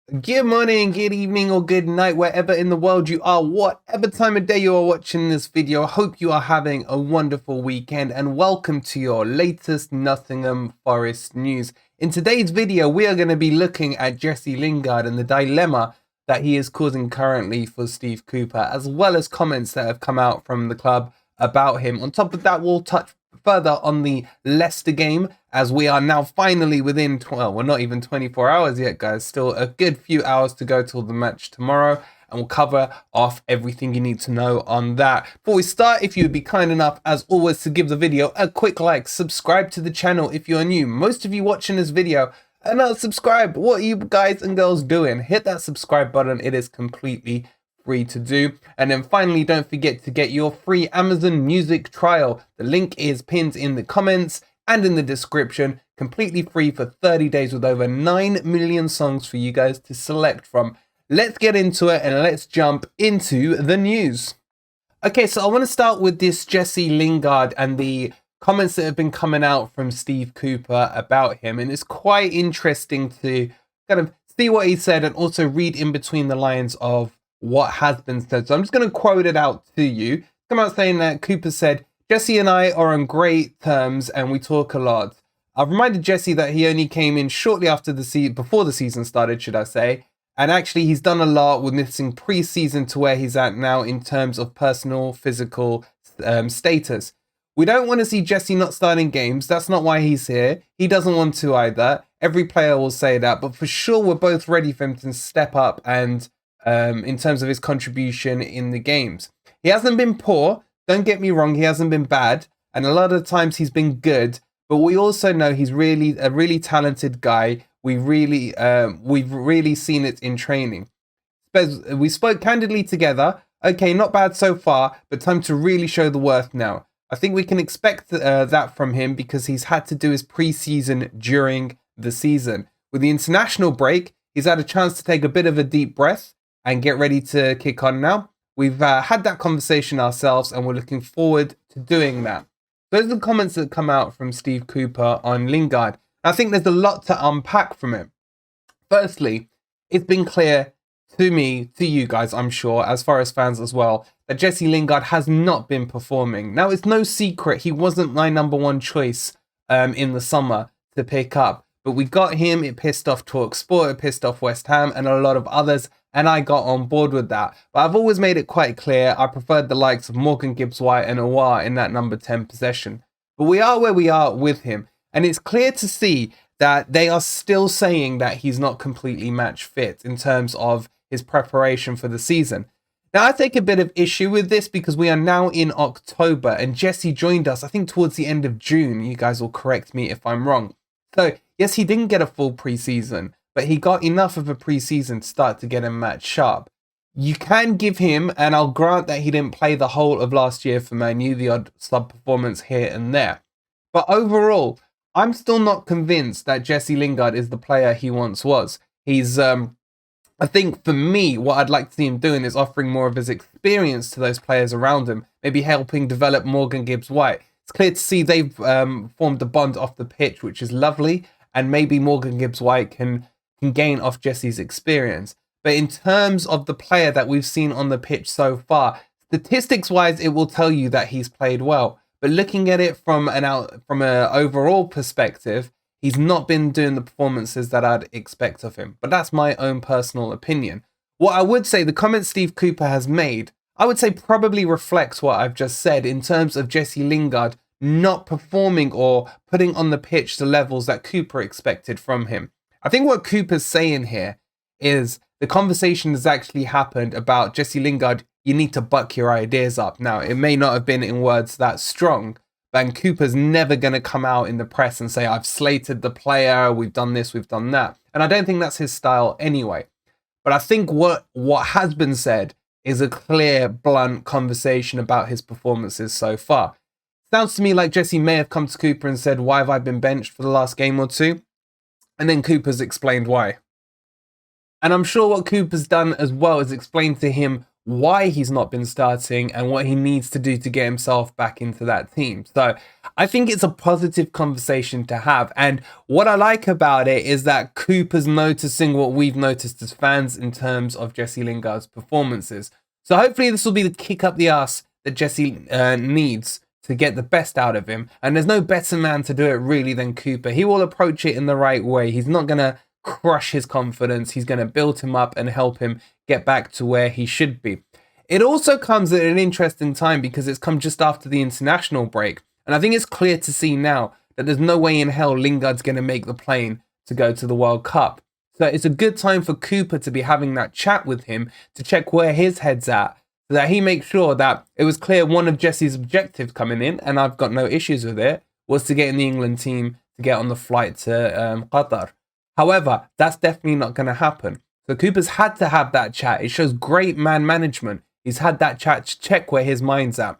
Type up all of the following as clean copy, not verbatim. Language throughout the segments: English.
Good morning, good evening, or good night, wherever in the world you are, whatever time of day you are watching this video. I hope you are having a wonderful weekend and welcome to your latest Nottingham Forest news. In today's video, we are going to be looking at Jesse Lingard and the dilemma that he is causing currently for Steve Cooper, as well as comments that have come out from the club about him. On top of that, we'll touch further on the Leicester game, as we are now finally within, well, we're not even 24 hours yet, guys. Still a good few hours to go till the match tomorrow, and we'll cover off everything you need to know on that. Before we start, if you would be kind enough, as always, to give the video a quick like, subscribe to the channel if you're new. Most of you watching this video are not subscribed. What are you guys and girls doing? Hit that subscribe button. It is completely free to do. And then finally, don't forget to get your free Amazon Music trial. The link is pinned in the comments and in the description. Completely free for 30 days with over 9 million songs for you guys to select from. Let's get into it and let's jump into the news. Okay, so I want to start with this Jesse Lingard and the comments that have been coming out from Steve Cooper about him. And it's quite interesting to kind of see what he said and also read in between the lines of what has been said. So I'm just going to quote it out to you. Come out saying that Cooper said, "Jesse and I are on great terms and we talk a lot. I've reminded Jesse that he only came in shortly after before the season started, should I say. And actually he's done a lot with missing pre-season to where he's at now in terms of personal, physical status. We don't want to see Jesse not starting games. That's not why he's here. He doesn't want to either. Every player will say that, but for sure we're both ready for him to step up and in terms of his contribution in the games. He hasn't been poor, don't get me wrong, he hasn't been bad, and a lot of times he's been good, but we also know he's really a really talented guy. We've really seen it in training. We spoke candidly together. Okay, not bad so far, but time to really show the worth now. I think we can expect that from him because he's had to do his pre-season during the season. With the international break, he's had a chance to take a bit of a deep breath and get ready to kick on now. We've had that conversation ourselves and we're looking forward to doing that." Those are the comments that come out from Steve Cooper on Lingard. I think there's a lot to unpack from it. Firstly, it's been clear to me, to you guys, I'm sure, as far as fans as well, that Jesse Lingard has not been performing. Now, it's no secret he wasn't my number one choice in the summer to pick up. But we got him, it pissed off TalkSport, it pissed off West Ham and a lot of others, and I got on board with that. But I've always made it quite clear I preferred the likes of Morgan Gibbs-White and Aouar in that number 10 possession. But we are where we are with him, and it's clear to see that they are still saying that he's not completely match fit in terms of his preparation for the season. Now, I take a bit of issue with this because we are now in October, and Jesse joined us, I think, towards the end of June. You guys will correct me if I'm wrong. So, yes, he didn't get a full preseason, but he got enough of a preseason to start to get him match sharp. You can give him, and I'll grant that he didn't play the whole of last year for Man U, the odd sub performance here and there. But overall, I'm still not convinced that Jesse Lingard is the player he once was. He's, I think for me, what I'd like to see him doing is offering more of his experience to those players around him, maybe helping develop Morgan Gibbs-White. It's clear to see they've formed a bond off the pitch, which is lovely, and maybe Morgan Gibbs-White can gain off Jesse's experience. But in terms of the player that we've seen on the pitch so far, statistics-wise, it will tell you that he's played well. But looking at it from an overall perspective, he's not been doing the performances that I'd expect of him. But that's my own personal opinion. What I would say, the comments Steve Cooper has made, I would say probably reflects what I've just said in terms of Jesse Lingard not performing or putting on the pitch the levels that Cooper expected from him. I think what Cooper's saying here is the conversation has actually happened about Jesse Lingard, you need to buck your ideas up. Now, it may not have been in words that strong, but Cooper's never going to come out in the press and say, I've slated the player, we've done this, we've done that. And I don't think that's his style anyway. But I think what has been said is a clear, blunt conversation about his performances so far. Sounds to me like Jesse may have come to Cooper and said, why have I been benched for the last game or two? And then Cooper's explained why. And I'm sure what Cooper's done as well is explained to him why he's not been starting and what he needs to do to get himself back into that team. So I think it's a positive conversation to have. And what I like about it is that Cooper's noticing what we've noticed as fans in terms of Jesse Lingard's performances. So hopefully this will be the kick up the ass that Jesse needs to get the best out of him. And there's no better man to do it really than Cooper. He will approach it in the right way. He's not going to crush his confidence. He's going to build him up and help him get back to where he should be. It also comes at an interesting time because it's come just after the international break. And I think it's clear to see now that there's no way in hell Lingard's going to make the plane to go to the World Cup. So it's a good time for Cooper to be having that chat with him to check where his head's at, so that he makes sure that it was clear one of Jesse's objectives coming in, and I've got no issues with it, was to get in the England team to get on the flight to Qatar. However, that's definitely not going to happen. So Cooper's had to have that chat. It shows great man management. He's had that chat to check where his mind's at.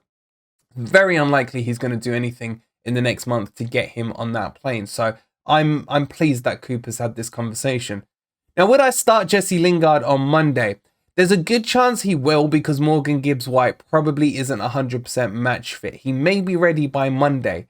Very unlikely he's going to do anything in the next month to get him on that plane. So I'm pleased that Cooper's had this conversation. Now, would I start Jesse Lingard on Monday? There's a good chance he will, because Morgan Gibbs-White probably isn't 100% match fit. He may be ready by Monday,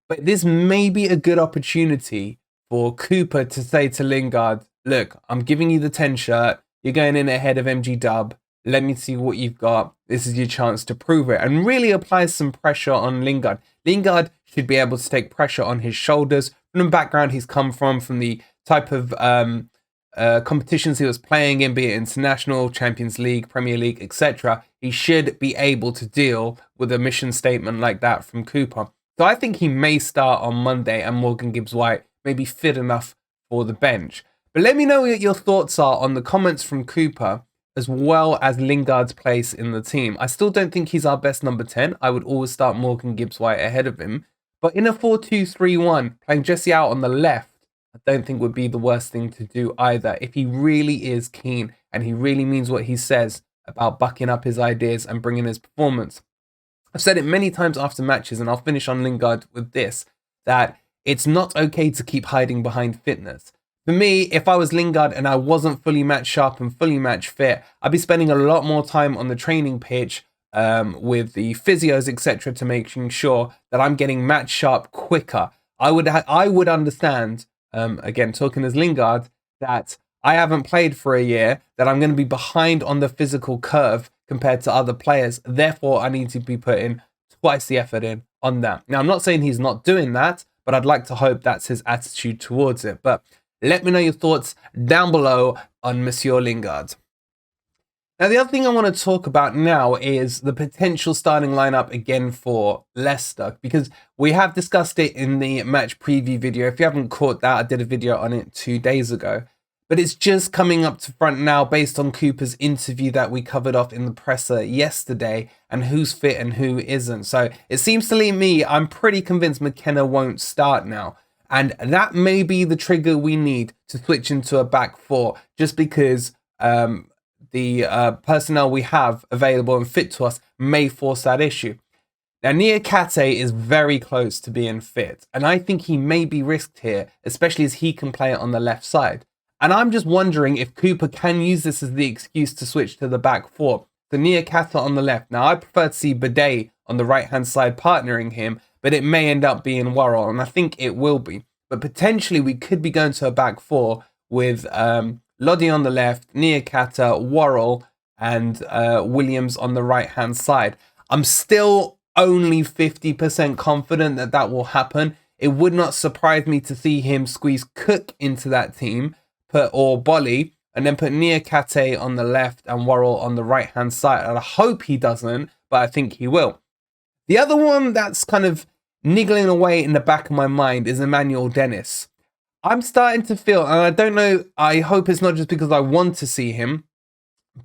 but this may be a good opportunity for Cooper to say to Lingard, look, I'm giving you the 10 shirt. You're going in ahead of MG Dub. Let me see what you've got. This is your chance to prove it, and really applies some pressure on Lingard. Lingard should be able to take pressure on his shoulders from the background he's come from the type of competitions he was playing in, be it international, Champions League, Premier League, etc. He should be able to deal with a mission statement like that from Cooper. So I think he may start on Monday, and Morgan Gibbs-White may be fit enough for the bench. But let me know what your thoughts are on the comments from Cooper, as well as Lingard's place in the team. I still don't think he's our best number 10. I would always start Morgan Gibbs-White ahead of him. But in a 4-2-3-1, playing Jesse out on the left, I don't think would be the worst thing to do either, if he really is keen and he really means what he says about bucking up his ideas and bringing his performance. I've said it many times after matches, and I'll finish on Lingard with this, that it's not okay to keep hiding behind fitness. For me, if I was Lingard and I wasn't fully match sharp and fully match fit, I'd be spending a lot more time on the training pitch with the physios, etc., to making sure that I'm getting match sharp quicker. I would understand, again, talking as Lingard, that I haven't played for a year, that I'm going to be behind on the physical curve compared to other players. Therefore, I need to be putting twice the effort in on that. Now, I'm not saying he's not doing that, but I'd like to hope that's his attitude towards it. But let me know your thoughts down below on Monsieur Lingard. Now, the other thing I want to talk about now is the potential starting lineup again for Leicester, because we have discussed it in the match preview video. If you haven't caught that, I did a video on it 2 days ago. But it's just coming up to front now based on Cooper's interview that we covered off in the presser yesterday, and who's fit and who isn't. So it seems to leave me, I'm pretty convinced McKenna won't start now. And that may be the trigger we need to switch into a back four, just because the personnel we have available and fit to us may force that issue. Now, Niakate is very close to being fit, and I think he may be risked here, especially as he can play it on the left side. And I'm just wondering if Cooper can use this as the excuse to switch to the back four. So Niakate on the left. Now, I prefer to see Bidet on the right-hand side partnering him, but it may end up being Worrell, and I think it will be. But potentially, we could be going to a back four with Lodi on the left, Niakate, Worrell, and Williams on the right-hand side. I'm still only 50% confident that that will happen. It would not surprise me to see him squeeze Cook into that team, or Bolly, and then put Niakate on the left and Worrell on the right-hand side. And I hope he doesn't, but I think he will. The other one that's kind of niggling away in the back of my mind is Emmanuel Dennis. I'm starting to feel, and I don't know, I hope it's not just because I want to see him,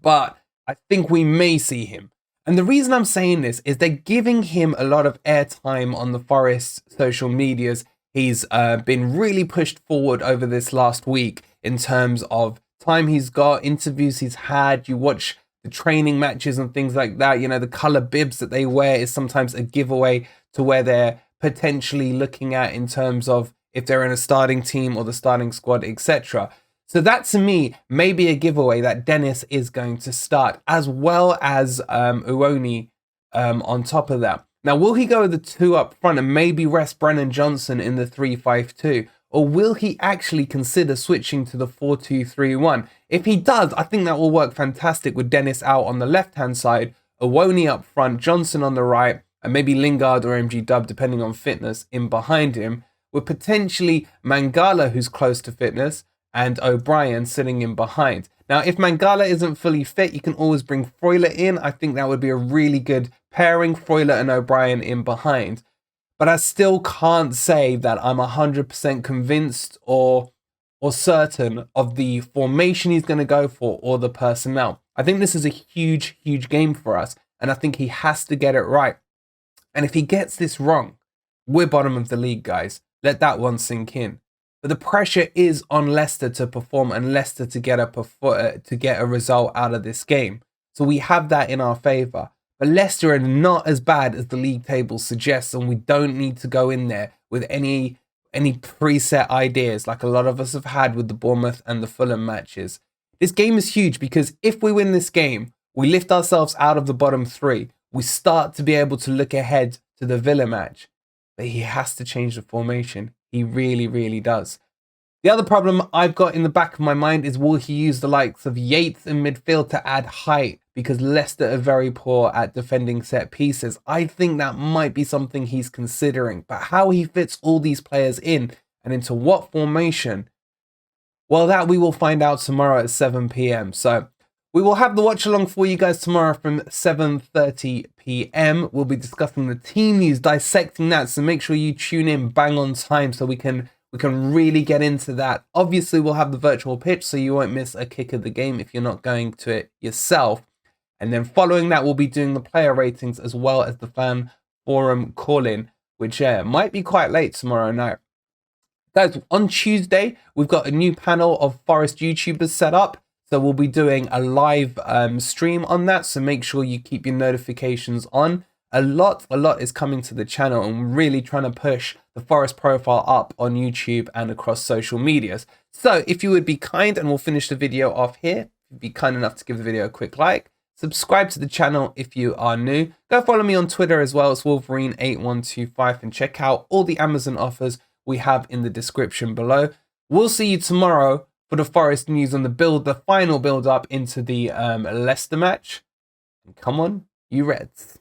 but I think we may see him. And the reason I'm saying this is they're giving him a lot of airtime on the Forest social medias. He's been really pushed forward over this last week in terms of time he's got, interviews he's had. You watch the training matches and things like that. You know, the colour bibs that they wear is sometimes a giveaway to where they're potentially looking at in terms of if they're in a starting team or the starting squad, etc. So that to me may be a giveaway that Dennis is going to start, as well as Uoni on top of that. Now, will he go with the 2 up front and maybe rest Brennan Johnson in the 3-5-2? Or will he actually consider switching to the 4-2-3-1? If he does, I think that will work fantastic with Dennis out on the left-hand side, Uoni up front, Johnson on the right, and maybe Lingard or MG Dub, depending on fitness, in behind him, with potentially Mangala, who's close to fitness, and O'Brien sitting in behind. Now, if Mangala isn't fully fit, you can always bring Freuler in. I think that would be a really good pairing, Freuler and O'Brien in behind. But I still can't say that I'm 100% convinced or certain of the formation he's going to go for or the personnel. I think this is a huge, huge game for us, and I think he has to get it right. And if he gets this wrong, we're bottom of the league, guys. Let that one sink in. But the pressure is on Leicester to perform and Leicester to get a result out of this game. So we have that in our favour. But Leicester are not as bad as the league table suggests, and we don't need to go in there with any preset ideas like a lot of us have had with the Bournemouth and the Fulham matches. This game is huge because if we win this game, we lift ourselves out of the bottom 3. We start to be able to look ahead to the Villa match. But he has to change the formation. He really, really does. The other problem I've got in the back of my mind is, will he use the likes of Yates in midfield to add height? Because Leicester are very poor at defending set pieces. I think that might be something he's considering. But how he fits all these players in and into what formation, well, that we will find out tomorrow at 7 p.m. So we will have the watch along for you guys tomorrow from 7:30 p.m. We'll be discussing the team news, dissecting that. So make sure you tune in bang on time so we can really get into that. Obviously, we'll have the virtual pitch, so you won't miss a kick of the game if you're not going to it yourself. And then following that, we'll be doing the player ratings as well as the fan forum call-in, which might be quite late tomorrow night. Guys, on Tuesday, we've got a new panel of Forest YouTubers set up. So we'll be doing a live stream on that. So make sure you keep your notifications on. A lot is coming to the channel, and really trying to push the Forest profile up on YouTube and across social medias. So if you would be kind, and we'll finish the video off here, be kind enough to give the video a quick like, subscribe to the channel if you are new, go follow me on Twitter as well as Wolverine8125, and check out all the Amazon offers we have in the description below. We'll see you tomorrow for the Forest news on the final build up into the Leicester match. And come on, you Reds.